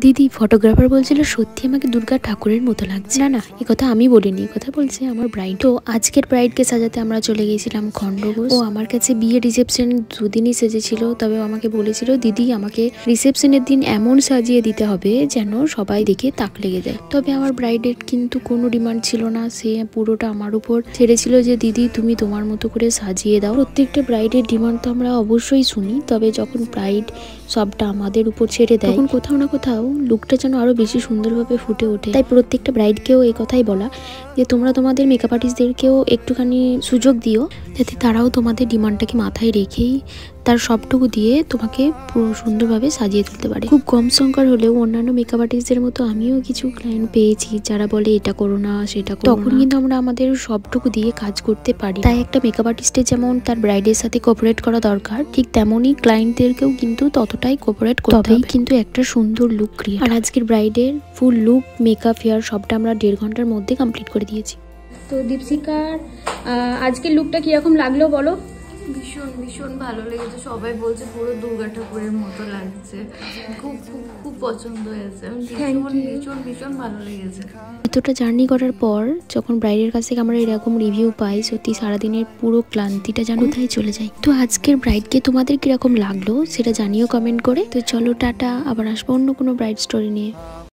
দিদি ফটোগ্রাফার বলছিল সত্যি আমাকে দুর্গা ঠাকুরের মতো লাগছে। না না, এই কথা আমি বলিনি, এই কথা বলছে আমার ব্রাইড। তো আজকের ব্রাইডকে সাজাতে আমরা চলে গিয়েছিলাম খণ্ডঘোষ। ও আমার কাছে বিয়ে রিসেপশন দুদিনই সেজেছিল, তবে আমাকে বলেছিল দিদি আমাকে রিসেপশনের দিন এমন সাজিয়ে দিতে হবে যেন সবাই দেখে তাক লেগে যায়। তবে আমার ব্রাইডের কিন্তু কোনো ডিমান্ড ছিল না, সে পুরোটা আমার উপর ছেড়েছিল যে দিদি তুমি তোমার মতো করে সাজিয়ে দাও। প্রত্যেকটা ব্রাইডের ডিমান্ড তো আমরা অবশ্যই শুনি, তবে যখন ব্রাইড সবটা আমাদের উপর ছেড়ে দেয় তখন কোথাও না কোথাও লুকটা যেন আরো বেশি সুন্দরভাবে ফুটে ওঠে। তাই প্রত্যেকটা ব্রাইডকেও এই কথাই বলা যে তোমরা তোমাদের মেকআপ আর্টিস্টদেরকেও একটুখানি সুযোগ দিও, যাতে তারাও তোমাদের ডিমান্ডটাকে মাথায় রেখেই তার সবটুকু দিয়ে তোমাকে পুরো সুন্দরভাবে সাজিয়ে তুলতে পারে। খুব কম সংখ্যার হলেও অন্যান্য মেকআপ আর্টিস্টদের মতো আমিও কিছু ক্লায়েন্ট পেয়েছি যারা বলে এটা করো না সেটা করো না। তখন কিন্তু আমরা আমাদের সবটুকু দিয়ে কাজ করতে পারি। তাই একটা মেকআপ আর্টিস্টের যেমন তার ব্রাইডের সাথে কোঅপারেট করা দরকার, ঠিক তেমনই ক্লায়েন্টদেরকেও কিন্তু ততটাই কোঅপারেট করতে হবে, কিন্তু একটা সুন্দর লুক ক্রিয়েট। আর আজকের ব্রাইডের ফুল লুক মেকআপ হেয়ার সবটা আমরা 1.5 ঘন্টার মধ্যে কমপ্লিট করে দিয়েছি। তো দীপশিকার আজকের লুকটা কিরকম লাগলো বলো? ভীষণ ভীষণ ভালো লেগেছে, সবাই বলছে পুরো দুর্গা ঠাকুরের মতো লাগছে, খুব খুব খুব পছন্দ হয়েছে, ভীষণ ভীষণ ভীষণ ভালো লেগেছে। এতটা জার্নি করার পর যখন ব্রাইডের কাছ থেকে আমরা এরকম রিভিউ পাই, সত্যি সারাদিনের পুরো ক্লান্তিটা যেন কোথায় চলে যায়। তো আজকের ব্রাইডকে তোমাদের কিরকম লাগলো সেটা জানিও কমেন্ট করে। তো চলো টাটা, আবার আসবো অন্য কোনো ব্রাইড স্টোরি নিয়ে।